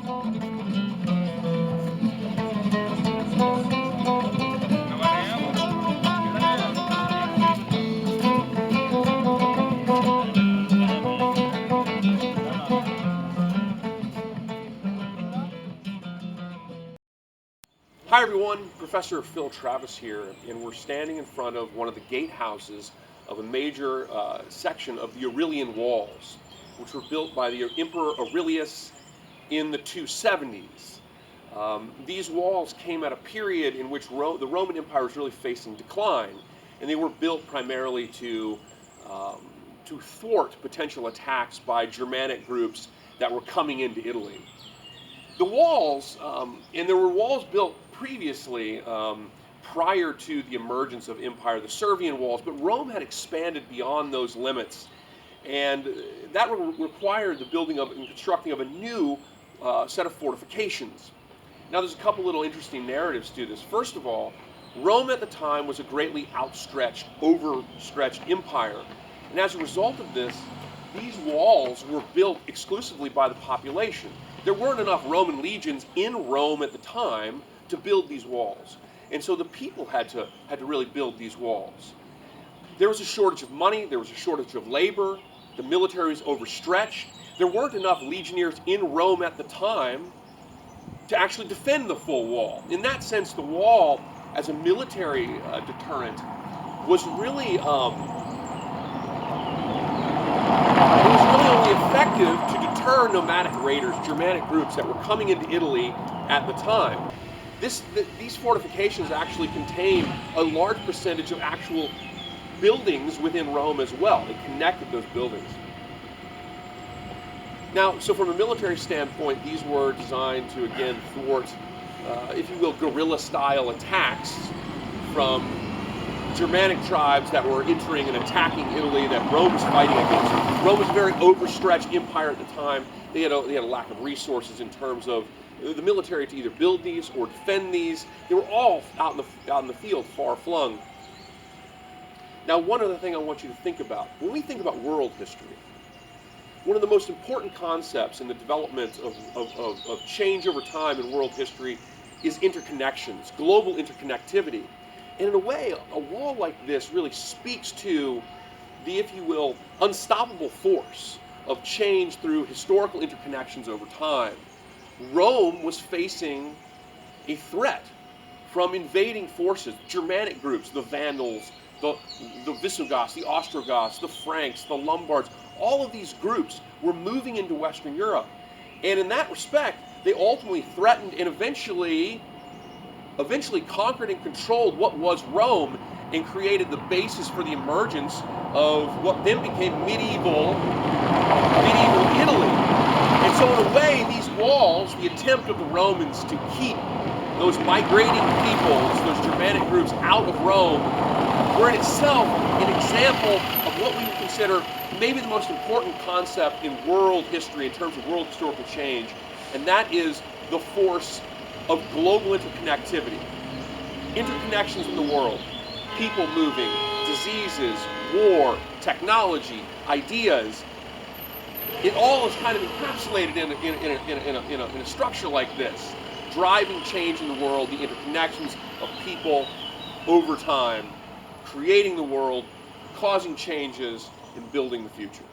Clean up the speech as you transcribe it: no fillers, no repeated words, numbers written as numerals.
Hi everyone, Professor Phil Travis here, and we're standing in front of one of the gatehouses of a major section of the Aurelian walls, which were built by the Emperor Aurelius in the 270s. These walls came at a period in which the Roman Empire was really facing decline, and they were built primarily um, to thwart potential attacks by Germanic groups that were coming into Italy. The walls, and there were walls built previously prior to the emergence of empire, the Servian walls, but Rome had expanded beyond those limits, and that required the building of and constructing of a new set of fortifications. Now, there's a couple little interesting narratives to this. First of all, Rome at the time was a greatly outstretched, overstretched empire, and as a result of this, these walls were built exclusively by the population. There weren't enough Roman legions in Rome at the time to build these walls. And so the people had to really build these walls. There was a shortage of money, there was a shortage of labor, the military was overstretched. There weren't enough legionnaires in Rome at the time to actually defend the full wall. In that sense, the wall, as a military deterrent, was really only effective to deter nomadic raiders, Germanic groups that were coming into Italy at the time. These fortifications actually contain a large percentage of actual buildings within Rome as well. They connected those buildings. Now, so from a military standpoint, these were designed to, again, thwart, if you will, guerrilla-style attacks from Germanic tribes that were entering and attacking Italy that Rome was fighting against. Rome was a very overstretched empire at the time. They had a lack of resources in terms of the military to either build these or defend these. They were all out in the field, far flung. Now, one other thing I want you to think about. When we think about world history, one of the most important concepts in the development of change over time in world history is interconnections, global interconnectivity. And in a way, a wall like this really speaks to the, if you will, unstoppable force of change through historical interconnections over time. Rome was facing a threat from invading forces, Germanic groups, the Vandals, the Visigoths, the Ostrogoths, the Franks, the Lombards. All of these groups were moving into Western Europe. And in that respect, they ultimately threatened and eventually conquered and controlled what was Rome and created the basis for the emergence of what then became medieval Italy. And so in a way, these walls, the attempt of the Romans to keep those migrating peoples, those Germanic groups out of Rome, were in itself an example of what we would consider maybe the most important concept in world history in terms of world historical change, and that is the force of global interconnectivity. Interconnections in the world, people moving, diseases, war, technology, ideas. It all is kind of encapsulated in a structure like this, driving change in the world, the interconnections of people over time, creating the world, causing changes, and building the future.